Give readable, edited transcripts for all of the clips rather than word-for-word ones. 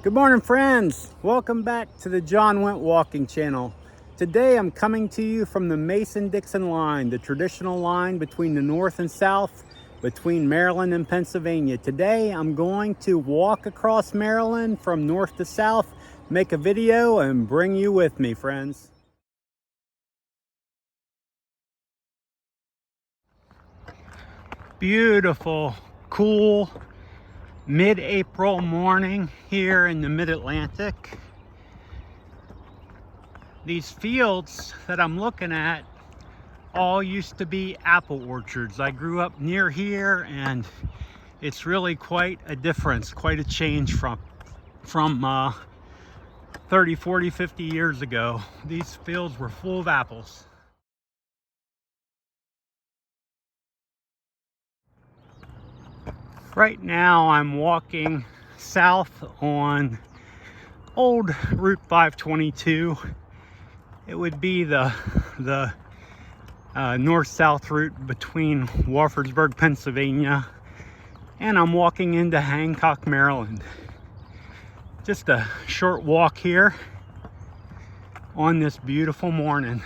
Good morning, friends. Welcome back to the John Went Walking channel. Today I'm coming to you from the Mason-Dixon line, the traditional line between the North and South, between Maryland and Pennsylvania. Today I'm going to walk across Maryland from north to south, make a video, and bring you with me, friends. Beautiful, cool, mid-April morning here in the mid-Atlantic. These fields that I'm looking at all used to be apple orchards. I grew up near here, and it's really quite a difference, quite a change from 30, 40, 50 years ago. These fields were full of apples. Right now I'm walking south on old Route 522. It would be the north-south route between Warfordsburg, Pennsylvania, and I'm walking into Hancock, Maryland. Just a short walk here on this beautiful morning.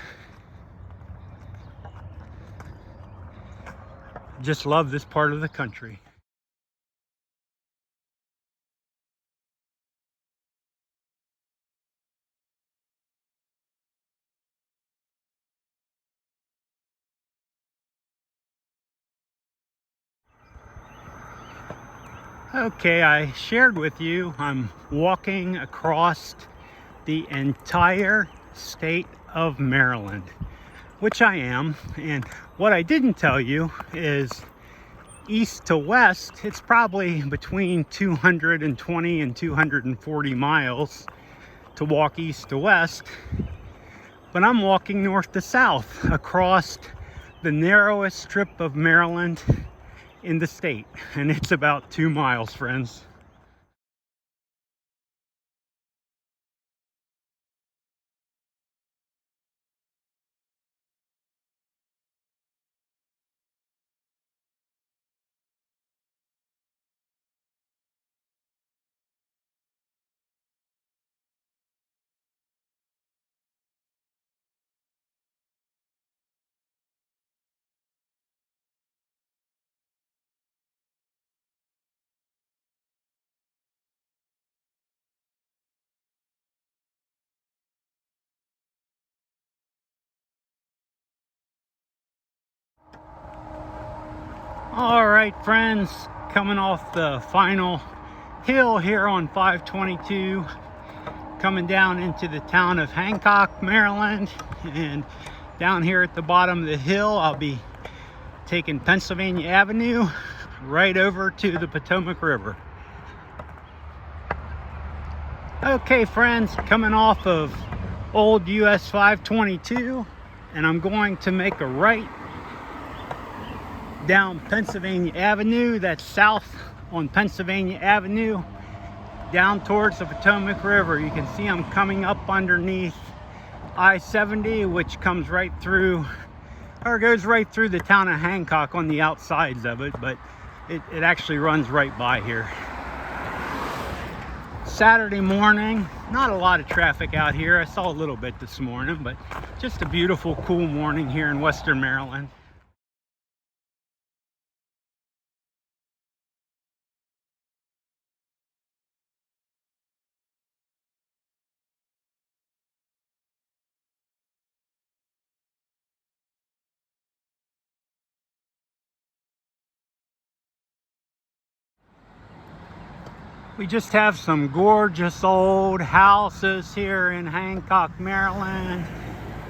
Just love this part of the country. Okay, I shared with you I'm walking across the entire state of Maryland, which I am. And what I didn't tell you is east to west, it's probably between 220 and 240 miles to walk east to west. But I'm walking north to south across the narrowest strip of Maryland in the state, and it's about 2 miles, friends. All right, friends, coming off the final hill here on 522, coming down into the town of Hancock, Maryland. And down here at the bottom of the hill, I'll be taking Pennsylvania Avenue right over to the Potomac River. Okay, friends, coming off of old US 522, and I'm going to make a right down Pennsylvania Avenue. That's south on Pennsylvania Avenue, down towards the Potomac River. You can see I'm coming up underneath I-70, which comes right through, or goes right through the town of Hancock on the outsides of it, but it actually runs right by here. Saturday morning, not a lot of traffic out here. I saw a little bit this morning, but just a beautiful, cool morning here in Western Maryland. We just have some gorgeous old houses here in Hancock, Maryland.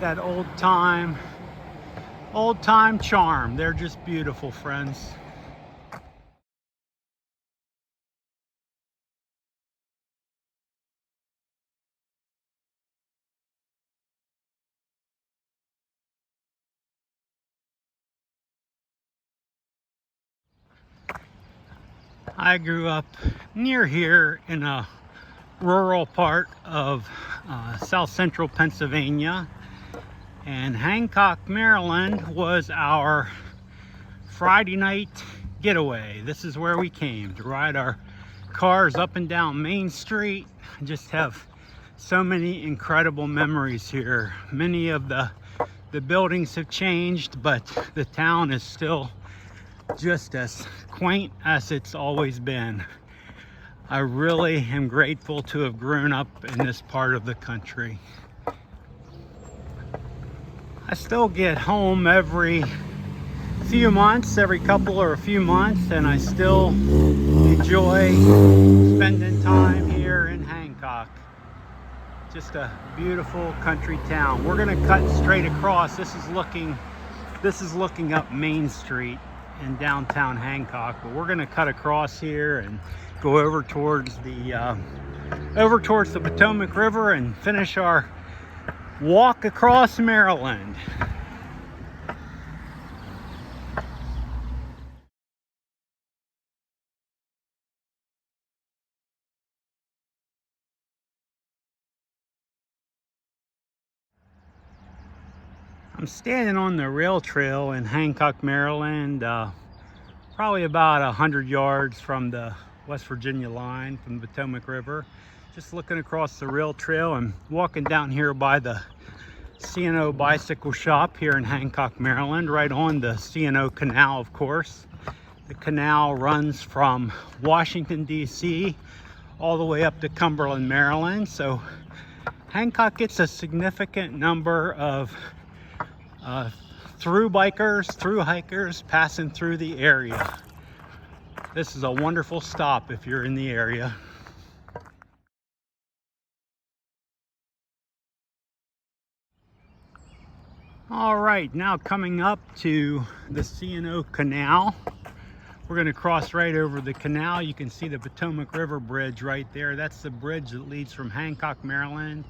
That old time charm. They're just beautiful, friends. I grew up near here in a rural part of south central Pennsylvania, and Hancock, Maryland was our Friday night getaway. This is where we came to ride our cars up and down Main Street. I just have so many incredible memories here. Many of the buildings have changed, but the town is still just as quaint as it's always been. I really am grateful to have grown up in this part of the country. I still get home every few months, every couple or a few months, and I still enjoy spending time here in Hancock. Just a beautiful country town. We're gonna cut straight across. This is looking up Main Street in downtown Hancock, but we're gonna cut across here and go over towards the Potomac River and finish our walk across Maryland. I'm standing on the rail trail in Hancock, Maryland, probably about 100 yards from the West Virginia line from the Potomac River. Just looking across the rail trail and walking down here by the C&O bicycle shop here in Hancock, Maryland, right on the C&O Canal, of course. The canal runs from Washington, D.C. all the way up to Cumberland, Maryland. So Hancock gets a significant number of through bikers, through hikers passing through the area. This is a wonderful stop if you're in the area. All right, now coming up to the C&O Canal. We're going to cross right over the canal. You can see the Potomac River Bridge right there. That's the bridge that leads from Hancock, Maryland,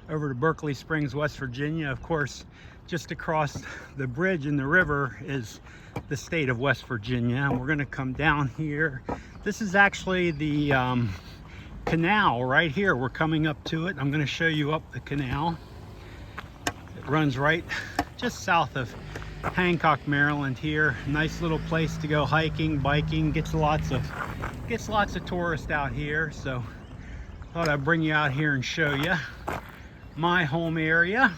over to Berkeley Springs, West Virginia. Of course, just across the bridge in the river is the state of West Virginia. And we're going to come down here. This is actually the canal right here. We're coming up to it. I'm going to show you up the canal. It runs right just south of Hancock, Maryland here. Nice little place to go hiking, biking. Gets lots of tourists out here. So thought I'd bring you out here and show you my home area.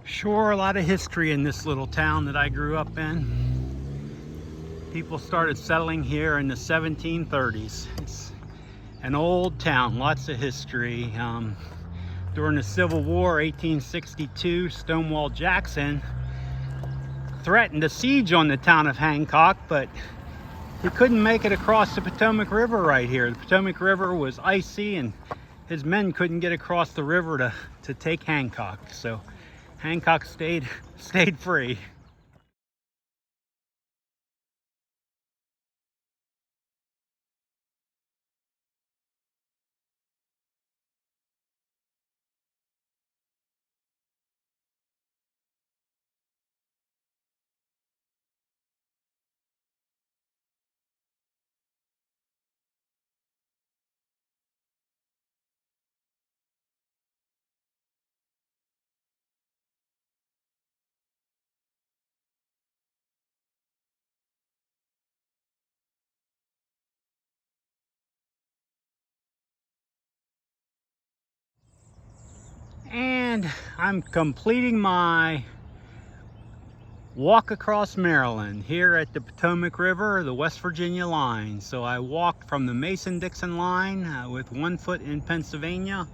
Sure, a lot of history in this little town that I grew up in. People started settling here in the 1730s. It's an old town, lots of history. During the Civil War, 1862, Stonewall Jackson threatened a siege on the town of Hancock, but he couldn't make it across the Potomac River right here. The Potomac River was icy and his men couldn't get across the river to take Hancock. So Hancock stayed free. And I'm completing my walk across Maryland here at the Potomac River, the West Virginia line. So I walked from the Mason-Dixon line with 1 foot in Pennsylvania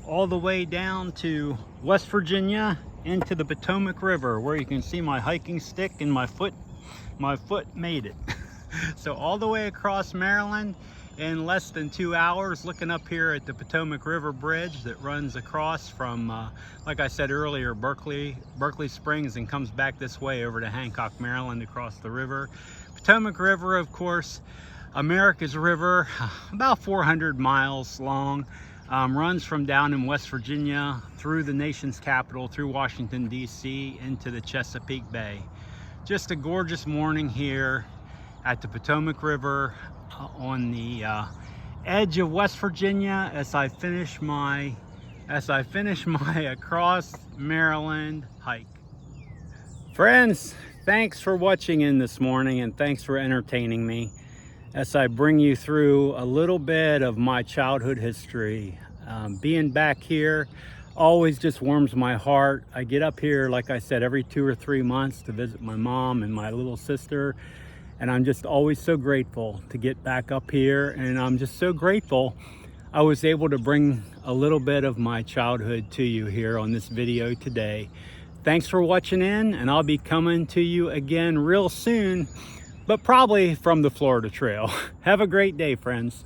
all the way down to West Virginia into the Potomac River, where you can see my hiking stick and my foot made it. So all the way across Maryland in less than 2 hours, looking up here at the Potomac River Bridge that runs across from, like I said earlier, Berkeley Springs, and comes back this way over to Hancock, Maryland, across the river. Potomac River, of course, America's river, about 400 miles long, runs from down in West Virginia through the nation's capital, through Washington, D.C., into the Chesapeake Bay. Just a gorgeous morning here at the Potomac River on the edge of West Virginia as I finish my as I finish my across Maryland hike. Friends, thanks for watching in this morning, and thanks for entertaining me as I bring you through a little bit of my childhood history. Being back here always just warms my heart. I get up here, like I said, every 2 or 3 months to visit my mom and my little sister, and I'm just always so grateful to get back up here, and I'm just so grateful I was able to bring a little bit of my childhood to you here on this video today. Thanks for watching in, and I'll be coming to you again real soon, but probably from the Florida Trail. Have a great day, friends.